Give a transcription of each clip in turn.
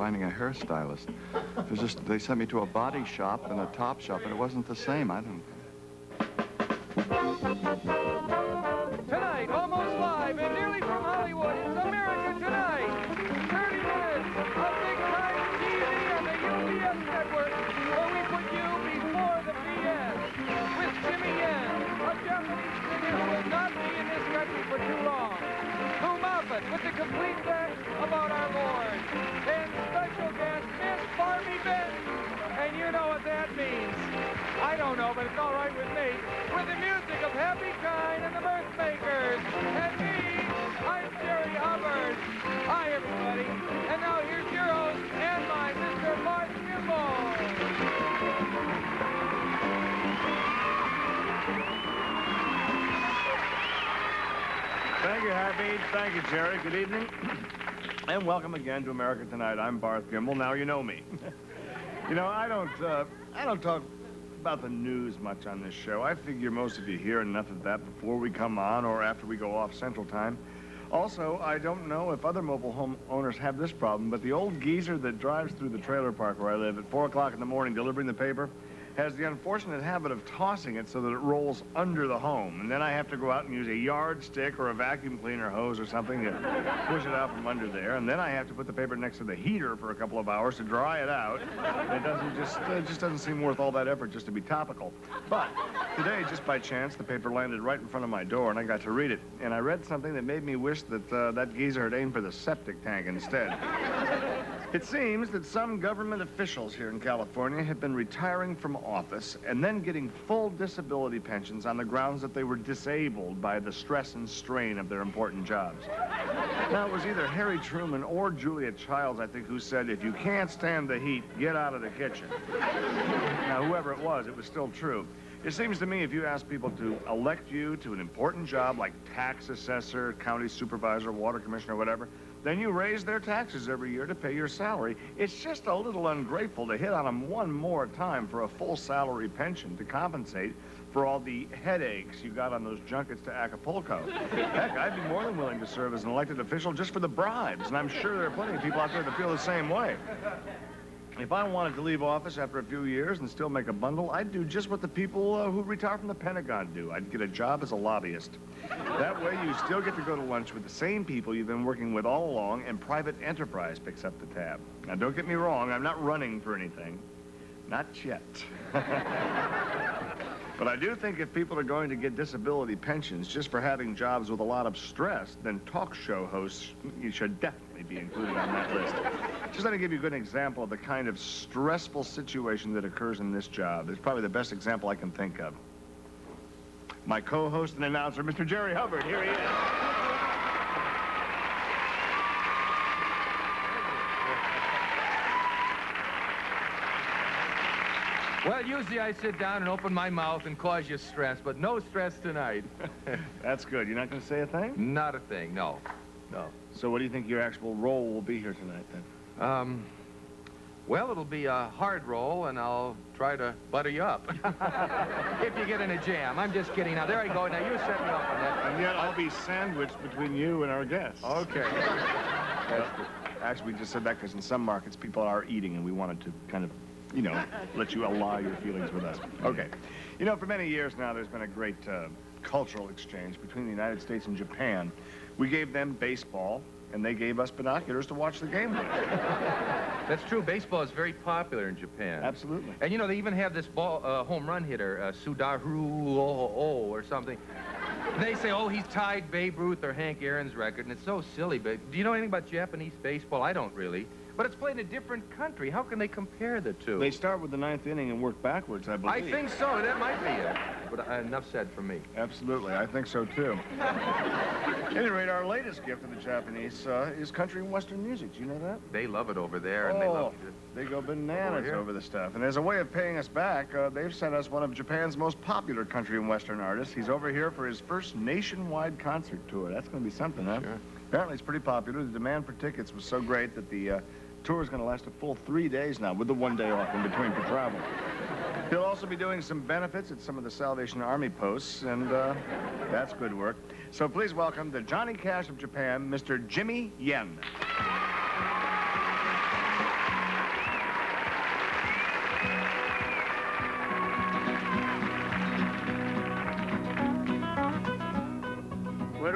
finding a hairstylist. It was just, they sent me to a body shop and a top shop, and it wasn't the same. I don't... Tonight, almost live and nearly from Hollywood, it's America Tonight. 30 minutes of big-time TV on the UBS network, where we put you before the BS. With Jimmy Yen, a Japanese figure who will not be in this country for too long. Who Moffat with the complete facts about our Lord. And special guest, Miss Barbi Benton. And you know what that means. I don't know, but it's all right with me. With the music of Happy Kyne and the Mirth Makers. And me, I'm Jerry Hubbard. Hi, everybody. And now here's your host and mine, Mr. Barth Gimble. Thank you, Happy. Thank you, Jerry. Good evening. And welcome again to America Tonight. I'm Barth Gimble. Now you know me. You know, I don't talk about the news much on this show. I figure most of you hear enough of that before we come on or after we go off Central Time. Also, I don't know if other mobile home owners have this problem, but the old geezer that drives through the trailer park where I live at 4 o'clock in the morning delivering the paper has the unfortunate habit of tossing it so that it rolls under the home. And then I have to go out and use a yardstick or a vacuum cleaner hose or something to push it out from under there. And then I have to put the paper next to the heater for a couple of hours to dry it out. And it just doesn't seem worth all that effort just to be topical. But today, just by chance, the paper landed right in front of my door and I got to read it. And I read something that made me wish that that geezer had aimed for the septic tank instead. It seems that some government officials here in California have been retiring from office and then getting full disability pensions on the grounds that they were disabled by the stress and strain of their important jobs. Now, it was either Harry Truman or Julia Childs, I think, who said, if you can't stand the heat, get out of the kitchen. Now, whoever it was still true. It seems to me if you ask people to elect you to an important job like tax assessor, county supervisor, water commissioner, whatever, then you raise their taxes every year to pay your salary. It's just a little ungrateful to hit on them one more time for a full salary pension to compensate for all the headaches you got on those junkets to Acapulco. Heck, I'd be more than willing to serve as an elected official just for the bribes, and I'm sure there are plenty of people out there that feel the same way. If I wanted to leave office after a few years and still make a bundle, I'd do just what the people who retire from the Pentagon do. I'd get a job as a lobbyist. That way, you still get to go to lunch with the same people you've been working with all along, and private enterprise picks up the tab. Now, don't get me wrong, I'm not running for anything. Not yet. But I do think if people are going to get disability pensions just for having jobs with a lot of stress, then talk show hosts, you should definitely be included on that list. Just let me give you a good example of the kind of stressful situation that occurs in this job. It's probably the best example I can think of. My co-host and announcer, Mr. Jerry Hubbard. Here he is. Well, usually I sit down and open my mouth and cause you stress, but no stress tonight. That's good. You're not going to say a thing? Not a thing, no. No. So what do you think your actual role will be here tonight, then? Well, it'll be a hard role, and I'll try to butter you up. If you get in a jam. I'm just kidding. Now, there I go. Now, you set me up on that. And yet I'll be sandwiched between you and our guests. Okay. Actually, we just said that because in some markets, people are eating, and we wanted to kind of, you know, let you ally your feelings with us. Okay. You know, for many years now, there's been a great cultural exchange between the United States and Japan. We gave them baseball, and they gave us binoculars to watch the game with. That's true. Baseball is very popular in Japan. Absolutely. And, you know, they even have this home run hitter, Sudaru or something. They say, oh, he's tied Babe Ruth or Hank Aaron's record, and it's so silly. But do you know anything about Japanese baseball? I don't really. But it's played in a different country. How can they compare the two? They start with the ninth inning and work backwards, I believe. I think so. That might be it. But enough said for me. Absolutely. I think so, too. At any rate, our latest gift to the Japanese is country and western music. Do you know that? They love it over there, and they love it. They go bananas over the stuff. And as a way of paying us back, they've sent us one of Japan's most popular country and western artists. He's over here for his first nationwide concert tour. That's going to be something, huh? Sure. Apparently, it's pretty popular. The demand for tickets was so great that the tour is going to last a full 3 days now, with the 1 day off in between for travel. He'll also be doing some benefits at some of the Salvation Army posts, and that's good work. So please welcome the Johnny Cash of Japan, Mr. Jimmy Yen.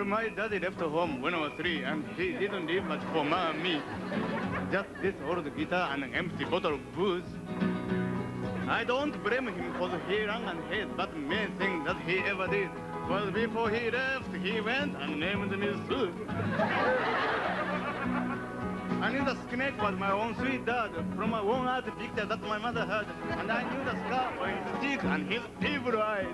my daddy left home when I was 3, and he didn't leave much for me. Just this old guitar and an empty bottle of booze. I don't blame him for the hearing and hate, but the main thing that he ever did was before he left, he went and named me Sue. I knew the snake was my own sweet dad from a worn-out picture that my mother had, and I knew the scar on his cheek and his evil eyes.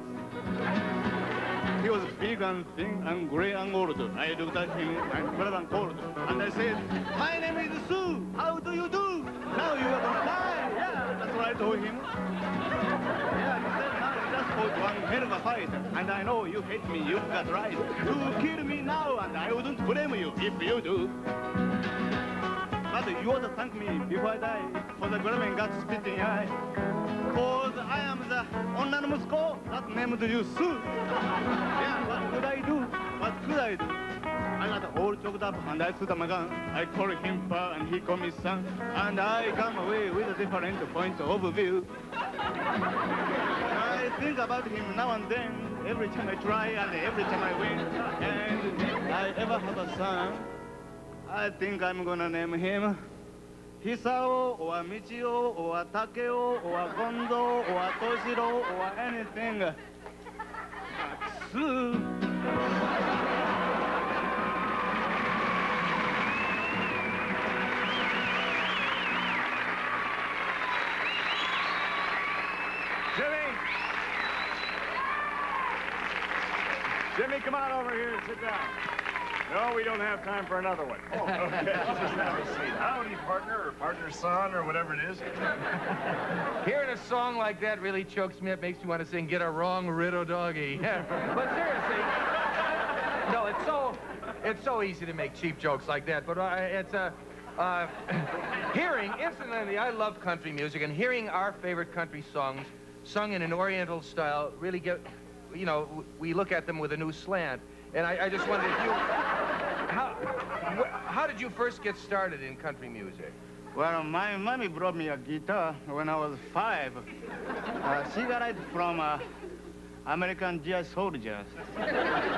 He was big and thin and gray and old. I looked at him and felt and cold, and I said, "My name is Sue. How do you do? Now you are gonna die." Yeah, that's what I told him. Yeah, he said, "Now we just fought one hell of a fight, and I know you hate me. You've got right to kill me now, and I wouldn't blame you if you do. But you ought to thank me before I die for the grabbing got spit in your eye. Cause I am the onnana musuko that named you Sue. Yeah, what could I do? What could I do? I got all choked up and I took my gun. I called him pa and he called me son. And I come away with a different point of view. I think about him now and then, every time I try and every time I win. And if I ever have a son, I think I'm gonna name him Hisao or Michio or Takeo or Gondo or Toshiro or anything. Sue. Jimmy, come on over here and sit down. No, we don't have time for another one. Oh, okay. Just have a seat. Howdy, partner, or partner son, or whatever it is. Hearing a song like that really chokes me up, makes me want to sing "Get a Wrong Riddle Doggy." But seriously, no, it's so easy to make cheap jokes like that. But hearing, incidentally, I love country music, and hearing our favorite country songs sung in an Oriental style really we look at them with a new slant. And I just wondered if how did you first get started in country music? Well, my mommy brought me a guitar when I was 5. She got it from American GI soldiers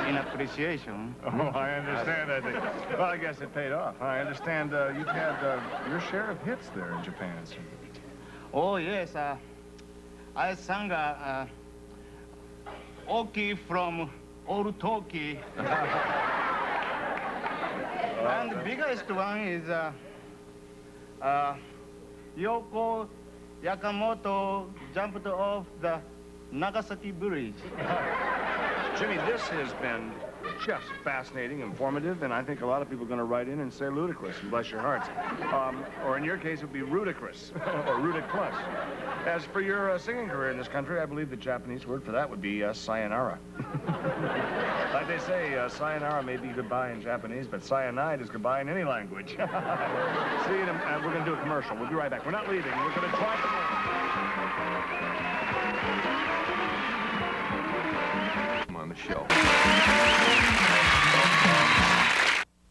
in appreciation. Oh, I understand, I think. Well, I guess it paid off. I understand you've had your share of hits there in Japan. Oh, yes. I sang Oki from Old Toki. And the biggest one is Yoko Yakamoto jumped off the Nagasaki Bridge. Jimmy, this has been just fascinating, informative, and I think a lot of people are going to write in and say ludicrous, and bless your hearts. Or in your case, it would be ludicrous, or ludicrous. As for your singing career in this country, I believe the Japanese word for that would be sayonara. Like they say, sayonara may be goodbye in Japanese, but cyanide is goodbye in any language. See, we're going to do a commercial. We'll be right back. We're not leaving. We're going to talk On the show.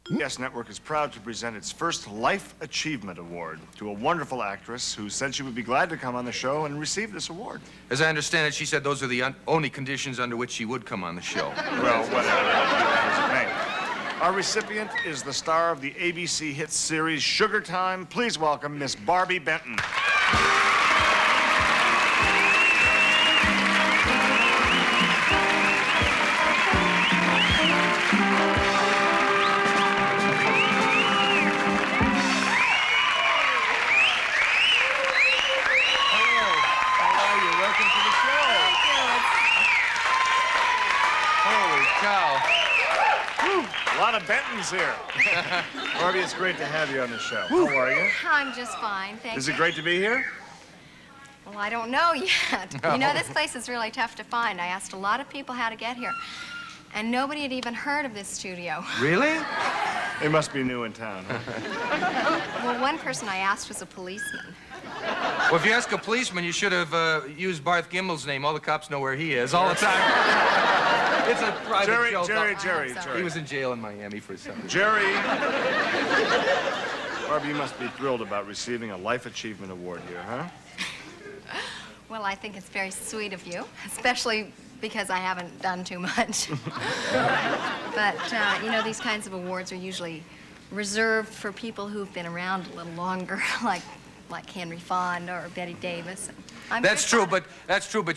UBS Network is proud to present its first Life Achievement Award to a wonderful actress who said she would be glad to come on the show and receive this award. As I understand it, she said those are the only conditions under which she would come on the show. Well, whatever. Our recipient is the star of the ABC hit series Sugar Time. Please welcome Miss Barbi Benton. A lot of Bentons here. Barbi, it's great to have you on the show. How are you? I'm just fine, thank you. Is it great to be here? Well, I don't know yet. You know, this place is really tough to find. I asked a lot of people how to get here, and nobody had even heard of this studio. Really? They must be new in town, huh? Well, one person I asked was a policeman. Well, if you ask a policeman, you should have used Barth Gimble's name. All the cops know where he is all the time. It's a private joke. Jerry. He was in jail in Miami for something. Jerry. Barbi, you must be thrilled about receiving a Life Achievement Award here, huh? Well, I think it's very sweet of you, especially because I haven't done too much. But, you know, these kinds of awards are usually reserved for people who've been around a little longer, like Henry Fonda or Betty Davis. That's true, but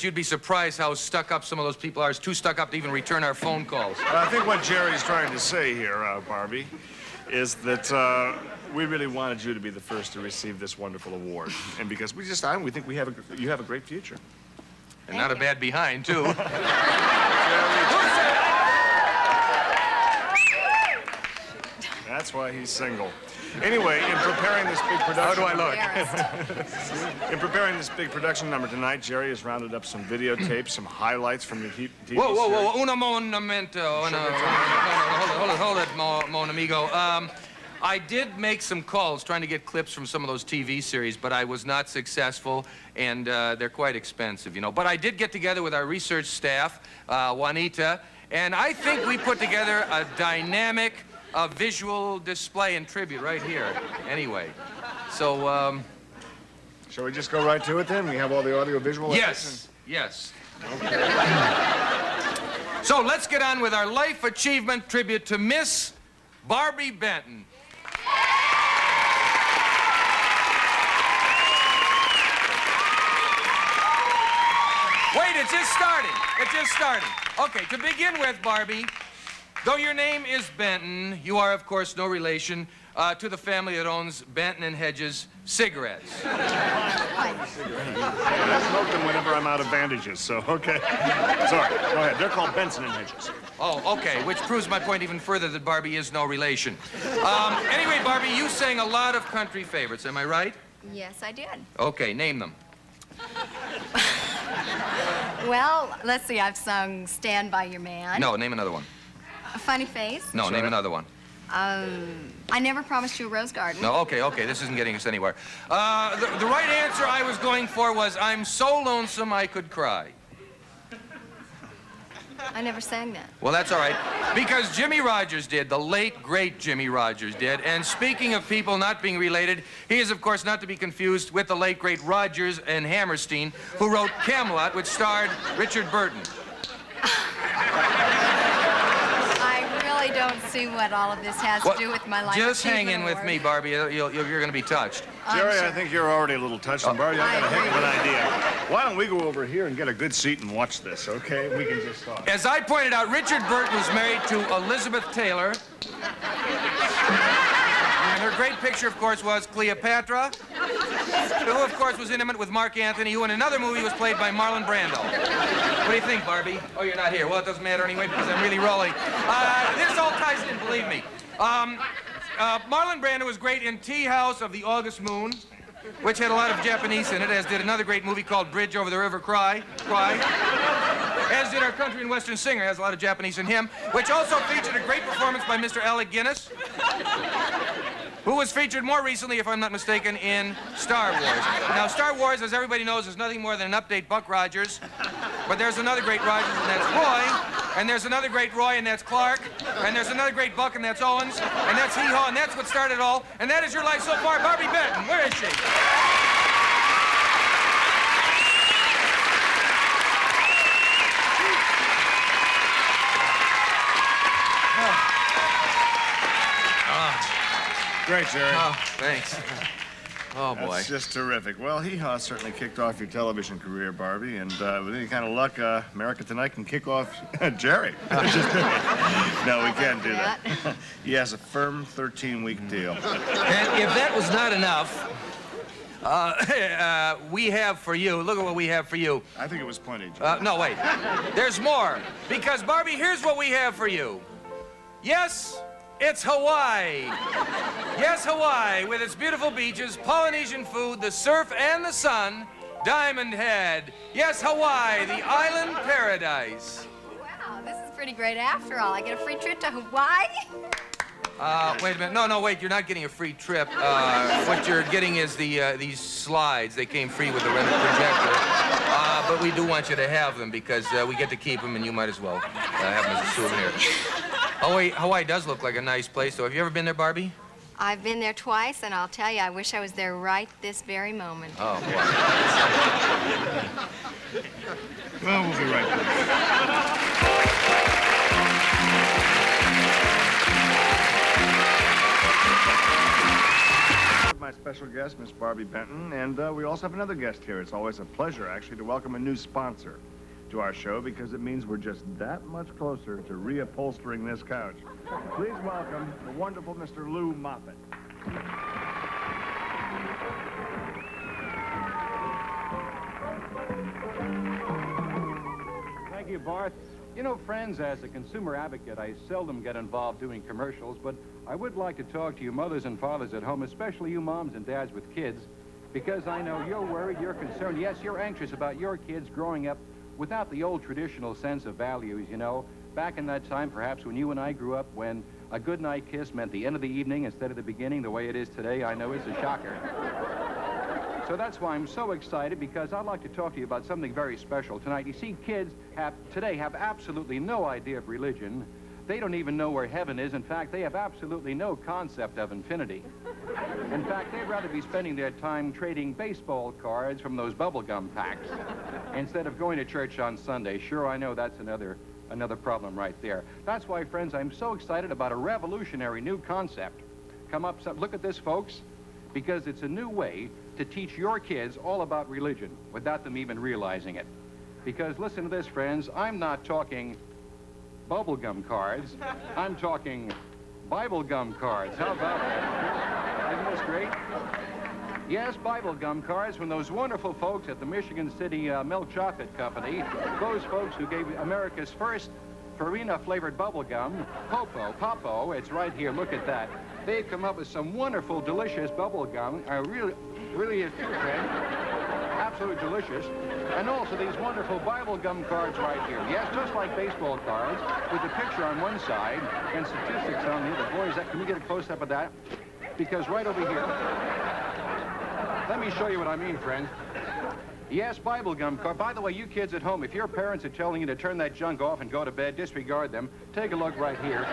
you'd be surprised how stuck up some of those people are. It's too stuck up to even return our phone calls. I think what Jerry's trying to say here, Barbi, is that we really wanted you to be the first to receive this wonderful award, and because we think you have a great future. And not a bad behind, too. That's why he's single. Anyway, in preparing this big production... How do I look? In preparing this big production number tonight, Jerry has rounded up some videotapes, some highlights from the TV series. Whoa, un momento. Hold it, mon amigo. I did make some calls trying to get clips from some of those TV series, but I was not successful, and they're quite expensive, you know. But I did get together with our research staff, Juanita, and I think we put together a dynamic visual display and tribute right here. Anyway, so, Shall we just go right to it, then? We have all the audio-visual Yes. Okay. So let's get on with our life achievement tribute to Miss Barbi Benton. Wait, it's just starting. Okay, to begin with, Barbi, though your name is Benton, you are, of course, no relation to the family that owns Benton and Hedges cigarettes. I smoke them whenever I'm out of bandages, so, okay. Sorry, go ahead. They're called Benson and Hedges. Oh, okay, which proves my point even further that Barbi is no relation. Anyway, Barbi, you sang a lot of country favorites, am I right? Yes, I did. Okay, name them. Well, let's see, I've sung Stand By Your Man. No, name another one. A Funny Face. No, name another one. I Never Promised You a Rose Garden. No, okay, this isn't getting us anywhere. The right answer I was going for was I'm so lonesome I could cry. I never sang that. Well, that's all right, because Jimmy Rogers did, the late, great Jimmy Rogers did. And speaking of people not being related, he is, of course, not to be confused with the late, great Rogers and Hammerstein, who wrote Camelot, which starred Richard Burton. I don't see what all of this has to do with my life. Just hang in award. with me, Barbi. You're going to be touched. Jerry, sure. I think you're already a little touched, and Barbi, I got a heck of an idea. Why don't we go over here and get a good seat and watch this, okay? We can just talk. As I pointed out, Richard Burton was married to Elizabeth Taylor. And her great picture, of course, was Cleopatra, who, of course, was intimate with Mark Antony, who in another movie was played by Marlon Brando. What do you think, Barbi? Oh, you're not here. Well, it doesn't matter anyway because I'm really rolling. This all ties in, believe me. Marlon Brando was great in Tea House of the August Moon, which had a lot of Japanese in it, as did another great movie called Bridge Over the River Kwai. As did our country and western singer, has a lot of Japanese in him, which also featured a great performance by Mr. Alec Guinness, who was featured more recently, if I'm not mistaken, in Star Wars. Now, Star Wars, as everybody knows, is nothing more than an update Buck Rogers. But there's another great Rogers, and that's Roy. And there's another great Roy, and that's Clark. And there's another great Buck, and that's Owens. And that's Hee-Haw, and that's what started it all. And that is your life so far, Barbi Benton. Where is she? Great, Jerry. Oh, thanks. Oh, boy. That's just terrific. Well, Hee-Haw certainly kicked off your television career, Barbi, and with any kind of luck, America Tonight can kick off Jerry. No, we can't do that. He has a firm 13-week deal. And if that was not enough, we have for you, look at what we have for you. I think it was plenty, Jerry. No, wait. There's more. Because, Barbi, here's what we have for you. Yes, it's Hawaii. Yes, Hawaii, with its beautiful beaches, Polynesian food, the surf, and the sun, Diamond Head. Yes, Hawaii, the island paradise. Wow, this is pretty great after all. I get a free trip to Hawaii? Wait a minute. No, wait, you're not getting a free trip. What you're getting is these slides. They came free with the rental projector. But we do want you to have them because we get to keep them, and you might as well have them as a souvenir. Hawaii does look like a nice place, though. Have you ever been there, Barbi? I've been there twice, and I'll tell you, I wish I was there right this very moment. Oh, boy. Well, we'll be right back. My special guest, Miss Barbi Benton, and we also have another guest here. It's always a pleasure, actually, to welcome a new sponsor to our show because it means we're just that much closer to reupholstering this couch. Please welcome the wonderful Mr. Lou Moffat. Thank you, Barth. You know, friends, as a consumer advocate, I seldom get involved doing commercials, but I would like to talk to you mothers and fathers at home, especially you moms and dads with kids, because I know you're worried, you're concerned. Yes, you're anxious about your kids growing up without the old traditional sense of values, you know. Back in that time, perhaps, when you and I grew up, when a goodnight kiss meant the end of the evening instead of the beginning, the way it is today, I know it's a shocker. So that's why I'm so excited, because I'd like to talk to you about something very special tonight. You see, kids today have absolutely no idea of religion. They don't even know where heaven is. In fact, they have absolutely no concept of infinity. In fact, they'd rather be spending their time trading baseball cards from those bubblegum packs instead of going to church on Sunday. Sure, I know that's another problem right there. That's why, friends, I'm so excited about a revolutionary new concept. Look at this, folks, because it's a new way to teach your kids all about religion without them even realizing it. Because listen to this, friends, I'm not talking bubblegum cards, I'm talking Bible gum cards. How about that? Isn't this great? Yes, Bible gum cards from those wonderful folks at the Michigan City Milk Chocolate Company, those folks who gave America's first Farina-flavored bubble gum, Popo, it's right here, look at that. They've come up with some wonderful, delicious bubble gum, really is true, friend. Absolutely delicious. And also these wonderful Bible gum cards right here. Yes, just like baseball cards, with a picture on one side and statistics on the other. Boy, can we get a close-up of that? Because right over here, let me show you what I mean, friends. Yes, Bible gum card. By the way, you kids at home, if your parents are telling you to turn that junk off and go to bed, disregard them. Take a look right here.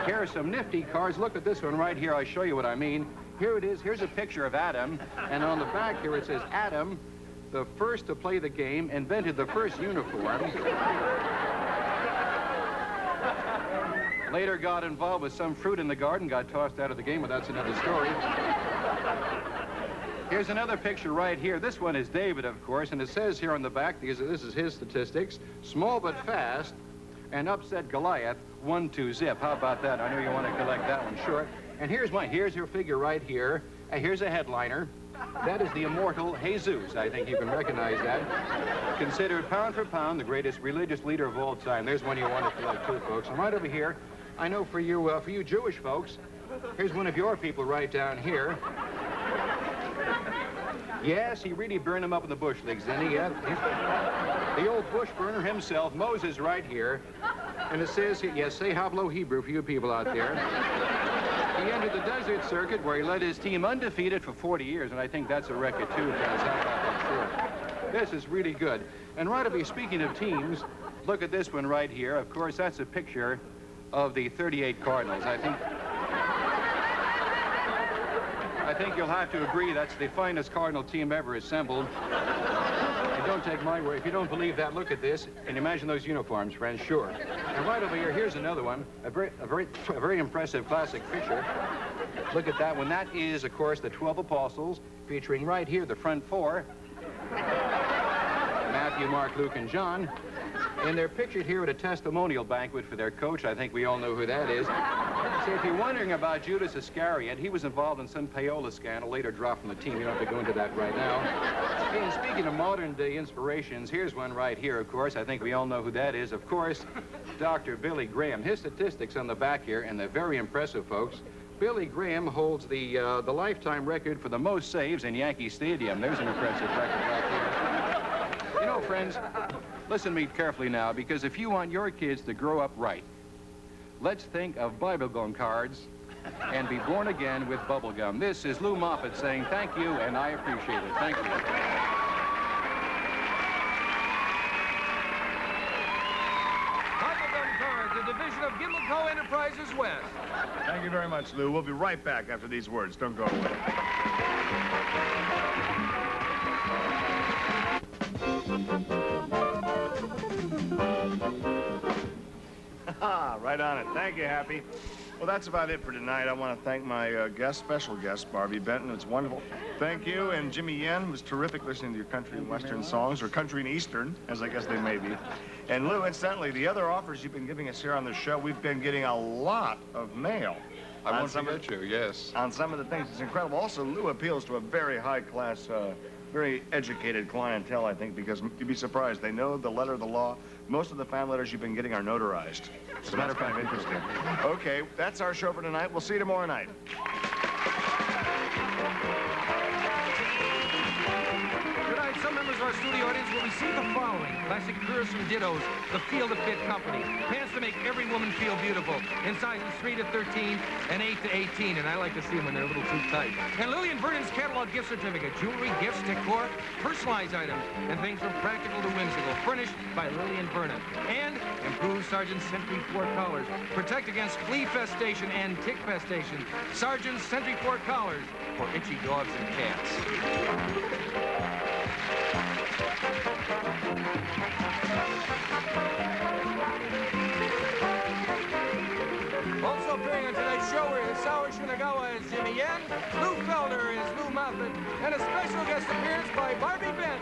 Here are some nifty cards. Look at this one right here. I'll show you what I mean. Here it is. Here's a picture of Adam. And on the back here it says, Adam, the first to play the game, invented the first uniform. Later got involved with some fruit in the garden, got tossed out of the game, but that's another story. Here's another picture right here. This one is David, of course, and it says here on the back, this is his statistics, small but fast, and upset Goliath, 1-2 zip. How about that? I know you want to collect that one short. And here's your figure right here. Here's a headliner. That is the immortal Jesus. I think you can recognize that. Considered pound for pound the greatest religious leader of all time. There's one you want to collect too, folks. And right over here, I know for you Jewish folks, here's one of your people right down here. Yes, he really burned him up in the bush leagues, didn't he? Yeah. The old bush burner himself, Moses, right here. And it says, yes, say Hablo Hebrew for you people out there. He entered the desert circuit where he led his team undefeated for 40 years, and I think that's a record too, guys. How about that? Sure. This is really good. And right away, speaking of teams, look at this one right here. Of course, that's a picture of the 38 Cardinals. I think you'll have to agree that's the finest Cardinal team ever assembled. And don't take my word. If you don't believe that, look at this and imagine those uniforms, friends. Sure. And right over here, here's another one. A very impressive classic picture. Look at that one. That is, of course, the 12 Apostles, featuring right here the front four. Matthew, Mark, Luke, and John. And they're pictured here at a testimonial banquet for their coach. I think we all know who that is. So if you're wondering about Judas Iscariot, he was involved in some payola scandal, later dropped from the team. You don't have to go into that right now. And speaking of modern-day inspirations, here's one right here, of course. I think we all know who that is. Of course, Dr. Billy Graham. His statistics on the back here, and they're very impressive, folks. Billy Graham holds the lifetime record for the most saves in Yankee Stadium. There's an impressive record right there. You know, friends, listen to me carefully now, because if you want your kids to grow up right, let's think of Bible gum cards and be born again with bubble gum. This is Lou Moffat saying thank you, and I appreciate it. Thank you. Bible gum cards a division of Gimble Co. Enterprises West. Thank you very much, Lou. We'll be right back after these words. Don't go away. Right on it. Thank you, Happy. Well, that's about it for tonight. I want to thank my special guest, Barbi Benton. It's wonderful. Thank you. And Jimmy Yen, it was terrific listening to your country and western songs, or country and eastern, as I guess they may be. And Lou, incidentally, the other offers you've been giving us here on the show, we've been getting a lot of mail. I want to get you, yes. On some of the things. It's incredible. Also, Lou appeals to a very high-class, very educated clientele, I think, because you'd be surprised. They know the letter of the law. Most of the fan letters you've been getting are notarized. So that's kind of interesting. Okay, that's our show for tonight. We'll see you tomorrow night. Tonight, some members of our studio audience will receive the following. Classic Curves from Dittos, the Feel to Fit Company. Pants to make every woman feel beautiful. In sizes 3 to 13 and 8 to 18. And I like to see them when they're a little too tight. And Lillian Vernon's catalog gift certificate. Jewelry, gifts, decor, personalized items, and things from practical to whimsical. Furnished by Lillian Vernon. And improved Sergeant Sentry 4 collars. Protect against flea festation and tick festation. Sergeant Sentry 4 collars for itchy dogs and cats. Also appearing on tonight's show is Sao Shinagawa as Jimmy Yen, Lou Felder as Lou Moffat, and a special guest appearance by Barbi Benton.